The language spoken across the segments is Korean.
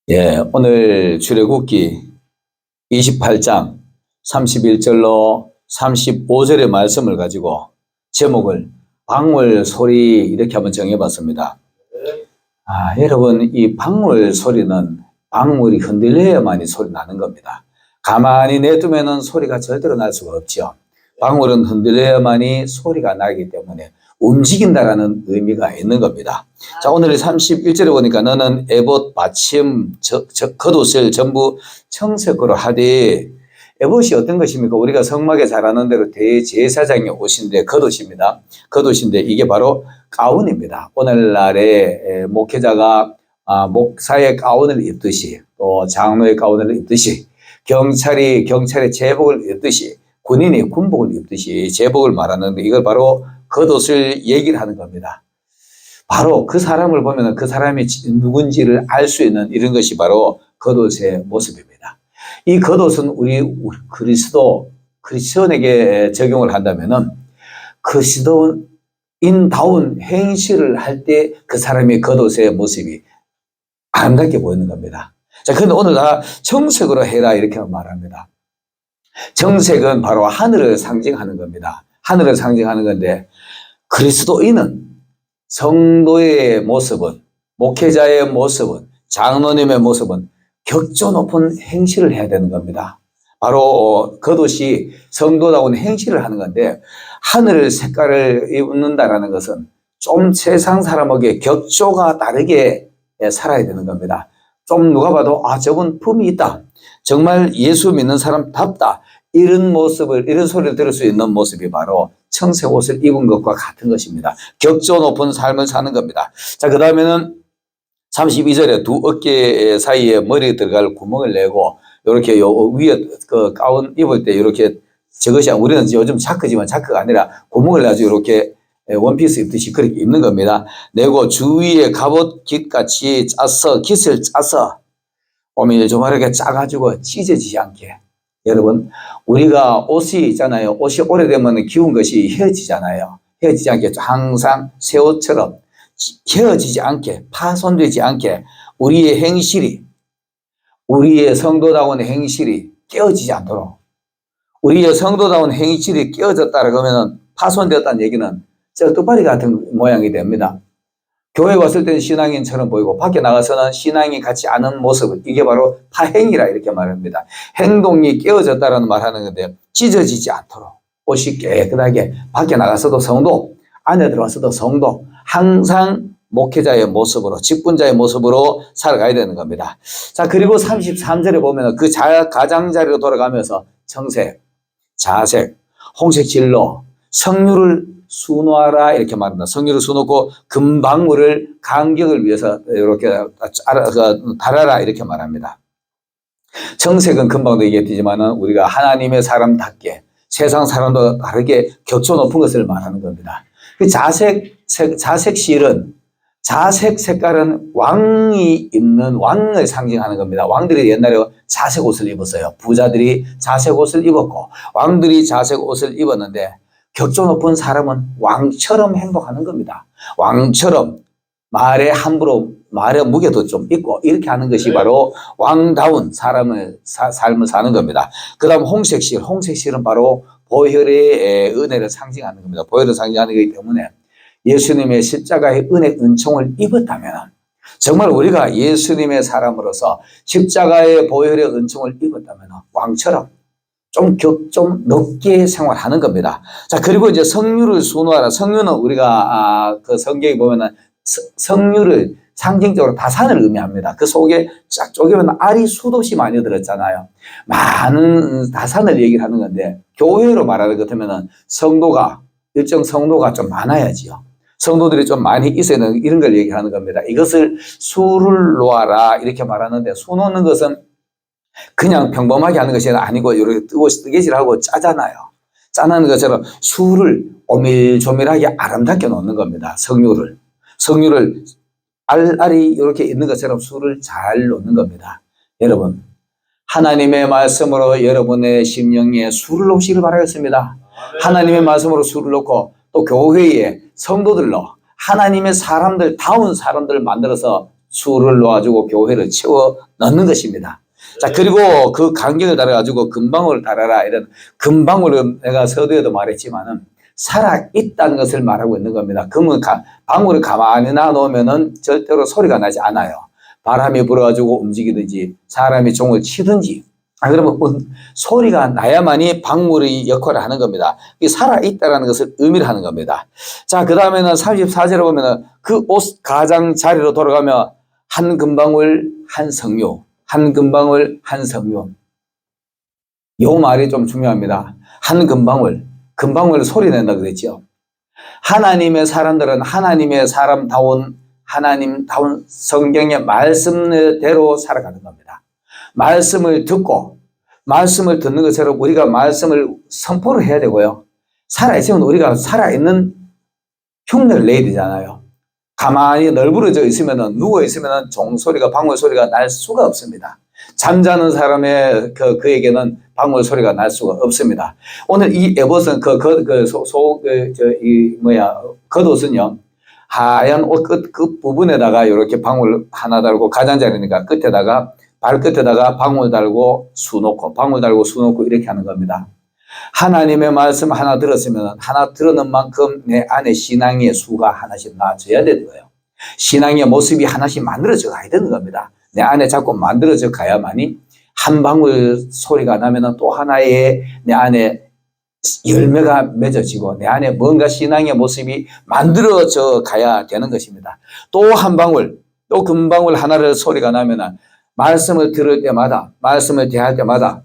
예, 오늘 출애굽기 28장 31절로 35절의 말씀을 가지고 제목을 방울 소리 이렇게 한번 정해봤습니다. 여러분, 이 방울 소리는 방울이 흔들려야만이 소리 나는 겁니다. 가만히 내두면은 소리가 절대로 날 수가 없죠. 방울은 흔들려야만이 소리가 나기 때문에 움직인다라는 의미가 있는 겁니다. 자, 오늘 31절에 보니까 너는 에봇, 받침, 겉옷을 전부 청색으로 하되, 에봇이 어떤 것입니까? 우리가 성막에 잘 아는 대로 대제사장의 옷인데 겉옷입니다. 겉옷인데 이게 바로 가운입니다. 오늘날에 목회자가 목사의 가운을 입듯이, 또 장로의 가운을 입듯이, 경찰의 제복을 입듯이, 군인이 군복을 입듯이 제복을 말하는데 이걸 바로 겉옷을 얘기를 하는 겁니다. 바로 그 사람을 보면 그 사람이 누군지를 알 수 있는 이런 것이 바로 겉옷의 모습입니다. 이 겉옷은 우리 그리스도인에게 적용을 한다면은 그리스도인다운 행실을 할 때 그 사람의 겉옷의 모습이 아름답게 보이는 겁니다. 자, 근데 오늘 다 청색으로 해라 이렇게 말합니다. 청색은 바로 하늘을 상징하는 겁니다. 하늘을 상징하는 건데 그리스도인은 성도의 모습은, 목회자의 모습은, 장로님의 모습은 격조 높은 행실을 해야 되는 겁니다. 바로 겉옷이 성도다운 행실을 하는 건데 하늘 색깔을 입는다라는 것은 좀 세상 사람에게 격조가 다르게 살아야 되는 겁니다. 좀 누가 봐도 저건 품이 있다. 정말 예수 믿는 사람답다. 이런 모습을, 이런 소리를 들을 수 있는 모습이 바로 청색 옷을 입은 것과 같은 것입니다. 격조 높은 삶을 사는 겁니다. 자, 그 다음에는 32절에 두 어깨 사이에 머리 들어갈 구멍을 내고, 이렇게 위에 그 가운 입을 때 이렇게 저것이, 우리는 요즘 자크지만 자크가 아니라 구멍을 내가지고 이렇게 원피스 입듯이 그렇게 입는 겁니다. 내고 주위에 갑옷 깃같이 깃을 짜서 오밀조밀하게 짜가지고 찢어지지 않게. 여러분, 우리가 옷이 있잖아요. 옷이 오래되면 기운 것이 헤어지잖아요. 헤어지지 않게 항상 새 옷처럼 헤어지지 않게, 파손되지 않게 우리의 행실이, 우리의 성도다운 행실이 깨어지지 않도록, 우리의 성도다운 행실이 깨어졌다 그러면 파손되었다는 얘기는 쩌뚜바리 같은 모양이 됩니다. 교회 왔을 때는 신앙인처럼 보이고 밖에 나가서는 신앙이 같지 않은 모습, 이게 바로 파행이라 이렇게 말합니다. 행동이 깨어졌다라는 말 하는 건데 찢어지지 않도록 옷이 깨끗하게 밖에 나가서도 성도, 안에 들어와서도 성도, 항상 목회자의 모습으로, 직분자의 모습으로 살아가야 되는 겁니다. 자, 그리고 33절에 보면 그 가장자리로 돌아가면서 청색, 자색, 홍색 진로, 성류를 수놓아라 이렇게 말합니다. 성류를 수놓고 금방울을 간격을 위해서 이렇게 달아라 이렇게 말합니다. 청색은 금방도 얘기했지만 우리가 하나님의 사람답게 세상 사람도 다르게 격조 높은 것을 말하는 겁니다. 그 자색 색깔은 왕이 입는, 왕을 상징하는 겁니다. 왕들이 옛날에 자색 옷을 입었어요. 부자들이 자색 옷을 입었고 왕들이 자색 옷을 입었는데 격조 높은 사람은 왕처럼 행동하는 겁니다. 왕처럼 말에 함부로, 말에 무게도 좀 있고 이렇게 하는 것이 바로 왕다운 삶을 사는 겁니다. 그 다음 홍색실은 바로 보혈의 은혜를 상징하는 겁니다. 보혈을 상징하는 것이기 때문에 예수님의 십자가의 은혜 은총을 입었다면, 정말 우리가 예수님의 사람으로서 십자가의 보혈의 은총을 입었다면 왕처럼 좀 높게 생활하는 겁니다. 자, 그리고 이제 성류를 수놓아라. 성류는 우리가 그 성경에 보면은 성류를 상징적으로 다산을 의미합니다. 그 속에 쫙 쪼개면 알이 수도 없이 많이 들었잖아요. 많은 다산을 얘기를 하는 건데 교회로 말하는 것 같으면은 일정 성도가 좀 많아야지요. 성도들이 좀 많이 있어야 되는 이런 걸 얘기하는 겁니다. 이것을 수를 놓아라 이렇게 말하는데, 수 놓는 것은 그냥 평범하게 하는 것이 아니고 이렇게 뜨개질하고 짜잖아요. 짜는 것처럼 수를 오밀조밀하게 아름답게 놓는 겁니다. 성류를 알알이 이렇게 있는 것처럼 수를 잘 놓는 겁니다. 여러분, 하나님의 말씀으로 여러분의 심령에 수를 놓으시길 바라겠습니다. 하나님의 말씀으로 수를 놓고 또 교회에 성도들로 하나님의 사람들, 다운 사람들을 만들어서 수를 놓아주고 교회를 채워 넣는 것입니다. 자, 그리고 그 간격을 달아가지고 금방울을 달아라. 이런 금방울은 내가 서두에도 말했지만은 살아있다는 것을 말하고 있는 겁니다. 그러면 방울을 가만히 놔놓으면은 절대로 소리가 나지 않아요. 바람이 불어가지고 움직이든지 사람이 종을 치든지. 그러면 소리가 나야만이 방울의 역할을 하는 겁니다. 살아있다는 것을 의미를 하는 겁니다. 자, 그 다음에는 34절에 보면은 그 옷 가장자리로 돌아가며 한 금방울 한 성류, 한 금방울 한 성류. 요 말이 좀 중요합니다. 한 금방울 소리 낸다 그랬죠. 하나님의 사람들은 하나님의 사람다운 하나님다운 성경의 말씀대로 살아가는 겁니다. 말씀을 듣고 말씀을 듣는 것처럼 우리가 말씀을 선포를 해야 되고요. 살아있으면 우리가 살아있는 흉내를 내야 되잖아요. 가만히 널브러져 있으면 누워있으면 종소리가 방울 소리가 날 수가 없습니다. 잠자는 사람의 그에게는 방울 소리가 날 수가 없습니다. 오늘 이 에봇은 겉옷은요, 하얀 옷 끝 부분에다가 이렇게 방울 하나 달고 가장자리니까 끝에다가 발끝에다가 방울 달고 수 놓고 방울 달고 수 놓고 이렇게 하는 겁니다. 하나님의 말씀 하나 들었으면 하나 들었는 만큼 내 안에 신앙의 수가 하나씩 나와져야 되는 거예요. 신앙의 모습이 하나씩 만들어져 가야 되는 겁니다. 내 안에 자꾸 만들어져 가야만이 한 방울 소리가 나면 또 하나의 내 안에 열매가 맺어지고 내 안에 뭔가 신앙의 모습이 만들어져 가야 되는 것입니다. 또 한 방울, 또 금방울 하나를 소리가 나면 말씀을 들을 때마다, 말씀을 대할 때마다,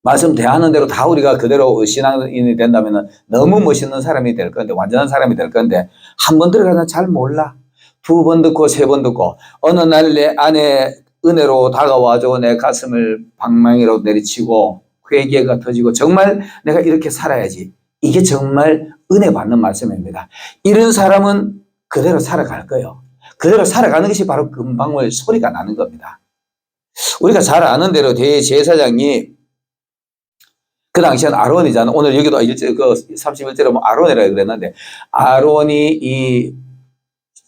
말씀 대하는 대로 다 우리가 그대로 신앙인이 된다면 너무 멋있는 사람이 될 건데, 완전한 사람이 될 건데, 한 번 들어가면 잘 몰라. 두 번 듣고 세 번 듣고, 어느 날 내 안에 은혜로 다가와줘 내 가슴을 방망이로 내리치고, 회개가 터지고, 정말 내가 이렇게 살아야지. 이게 정말 은혜 받는 말씀입니다. 이런 사람은 그대로 살아갈 거예요. 그대로 살아가는 것이 바로 금방울 소리가 나는 겁니다. 우리가 잘 아는 대로 대제사장이 그 당시엔 아론이잖아. 오늘 여기도 31절에 보면 아론이라고 그랬는데, 아론이 이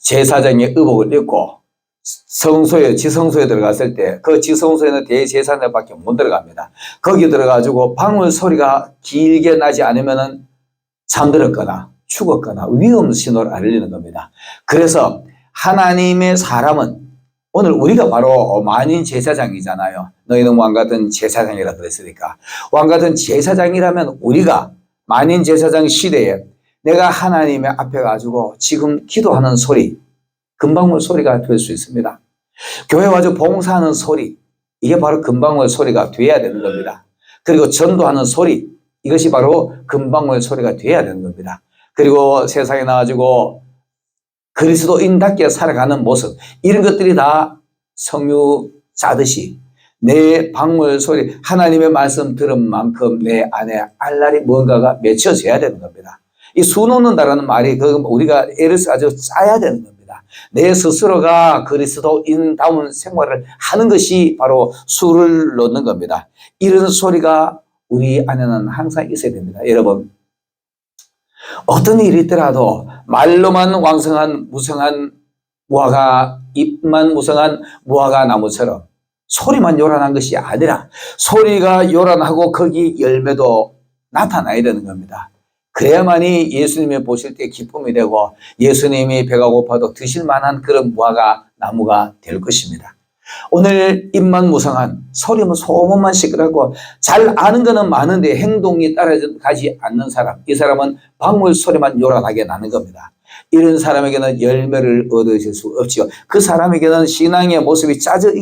제사장의 의복을 입고 성소에, 지성소에 들어갔을 때, 그 지성소에는 대제사장밖에 못 들어갑니다. 거기 들어가지고 방울 소리가 길게 나지 않으면은 잠들었거나 죽었거나 위험 신호를 알리는 겁니다. 그래서 하나님의 사람은 오늘 우리가 바로 만인 제사장이잖아요. 너희는 왕같은 제사장이라 그랬으니까. 왕같은 제사장이라면 우리가 만인 제사장 시대에 내가 하나님의 앞에 가지고 지금 기도하는 소리, 금방울 소리가 될 수 있습니다. 교회 와서 봉사하는 소리, 이게 바로 금방울 소리가 돼야 되는 겁니다. 그리고 전도하는 소리, 이것이 바로 금방울 소리가 돼야 되는 겁니다. 그리고 세상에 나와가지고 그리스도인답게 살아가는 모습, 이런 것들이 다 성유 짜듯이 내 방울 소리, 하나님의 말씀 들은 만큼 내 안에 알랄이 뭔가가 맺혀져야 되는 겁니다. 이 수 놓는다라는 말이 우리가 애를 아주 짜야 되는 겁니다. 내 스스로가 그리스도인다운 생활을 하는 것이 바로 수를 놓는 겁니다. 이런 소리가 우리 안에는 항상 있어야 됩니다. 여러분, 어떤 일이 있더라도 말로만 왕성한 무성한 무화과, 잎만 무성한 무화과 나무처럼 소리만 요란한 것이 아니라 소리가 요란하고 거기 열매도 나타나야 되는 겁니다. 그래야만이 예수님이 보실 때 기쁨이 되고 예수님이 배가 고파도 드실 만한 그런 무화과 나무가 될 것입니다. 오늘 입만 무성한, 소리만 소문만 시끄럽고 잘 아는 거는 많은데 행동이 따라가지 않는 사람, 이 사람은 방울 소리만 요란하게 나는 겁니다. 이런 사람에게는 열매를 얻으실 수 없지요. 그 사람에게는 신앙의 모습이 짜져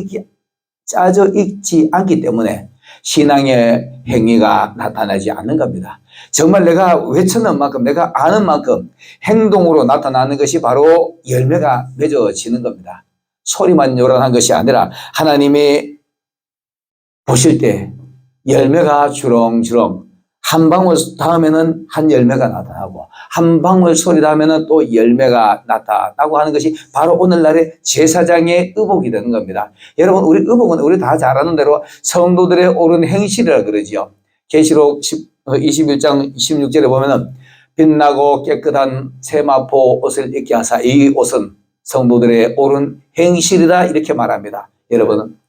있지 않기 때문에 신앙의 행위가 나타나지 않는 겁니다. 정말 내가 외치는 만큼, 내가 아는 만큼 행동으로 나타나는 것이 바로 열매가 맺어지는 겁니다. 소리만 요란한 것이 아니라 하나님이 보실 때 열매가 주렁주렁, 한 방울 다음에는 한 열매가 나타나고 한 방울 소리 다음에는 또 열매가 나타나고 하는 것이 바로 오늘날의 제사장의 의복이 되는 겁니다. 여러분, 우리 의복은 우리 다 잘 아는 대로 성도들의 옳은 행실이라 그러지요. 계시록 21장 26절에 보면은 빛나고 깨끗한 세마포 옷을 입게 하사, 이 옷은 성도들의 옳은 행실이다 이렇게 말합니다. 여러분,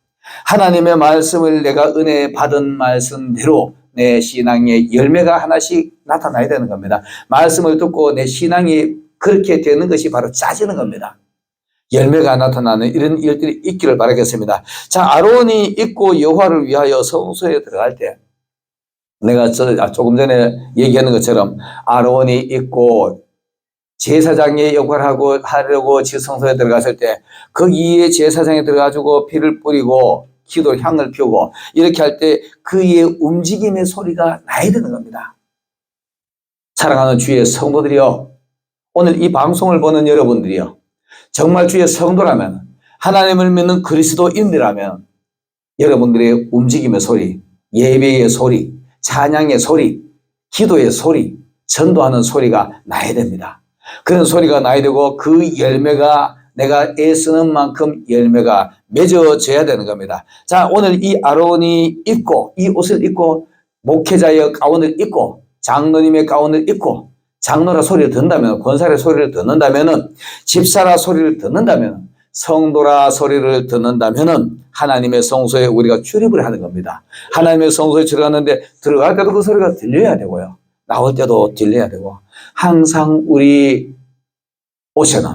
하나님의 말씀을 내가 은혜 받은 말씀대로 내 신앙의 열매가 하나씩 나타나야 되는 겁니다. 말씀을 듣고 내 신앙이 그렇게 되는 것이 바로 짜지는 겁니다. 열매가 나타나는 이런 일들이 있기를 바라겠습니다. 자, 아론이 입고 여호와를 위하여 성소에 들어갈 때 내가 조금 전에 얘기하는 것처럼 아론이 입고 제사장의 역할을 하려고 성소에 들어갔을 때 거기에 제사장이 들어가지고 피를 뿌리고 기도 향을 피우고 이렇게 할 때 그의 움직임의 소리가 나야 되는 겁니다. 사랑하는 주의 성도들이여, 오늘 이 방송을 보는 여러분들이여, 정말 주의 성도라면, 하나님을 믿는 그리스도인이라면 여러분들의 움직임의 소리, 예배의 소리, 찬양의 소리, 기도의 소리, 전도하는 소리가 나야 됩니다. 그런 소리가 나야 되고 그 열매가 내가 애쓰는 만큼 열매가 맺어져야 되는 겁니다. 자, 오늘 이 아론이 입고 이 옷을 입고 목회자의 가운을 입고 장로님의 가운을 입고 장로라 소리를 듣는다면, 권사의 소리를 듣는다면, 집사라 소리를 듣는다면, 성도라 소리를 듣는다면 하나님의 성소에 우리가 출입을 하는 겁니다. 하나님의 성소에 들어갔는데 들어갈 때도 그 소리가 들려야 되고요. 나올 때도 들려야 되고, 항상 우리 옷에는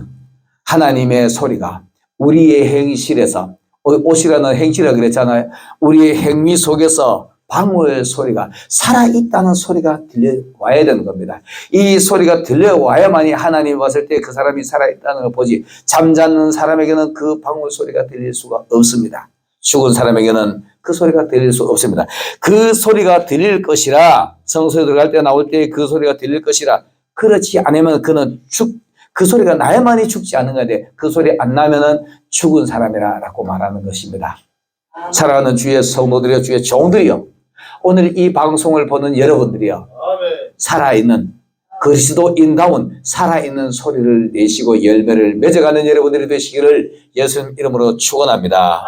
하나님의 소리가 우리의 행실에서, 옷이라는 행실이라고 그랬잖아요. 우리의 행위 속에서 방울 소리가, 살아있다는 소리가 들려와야 되는 겁니다. 이 소리가 들려와야만이 하나님 왔을 때 그 사람이 살아있다는 걸 보지, 잠자는 사람에게는 그 방울 소리가 들릴 수가 없습니다. 죽은 사람에게는 그 소리가 들릴 수 없습니다. 그 소리가 들릴 것이라, 성소에 들어갈 때 나올 때 그 소리가 들릴 것이라, 그렇지 않으면 그는 그 소리가 나야만이 죽지 않는 건데 그 소리 안 나면은 죽은 사람이라고 말하는 것입니다. 사랑하는 주의 성도들이여, 주의 종들이여, 오늘 이 방송을 보는 여러분들이여, 살아있는 그리스도인다운 살아있는 소리를 내시고 열매를 맺어가는 여러분들이 되시기를 예수님 이름으로 축원합니다.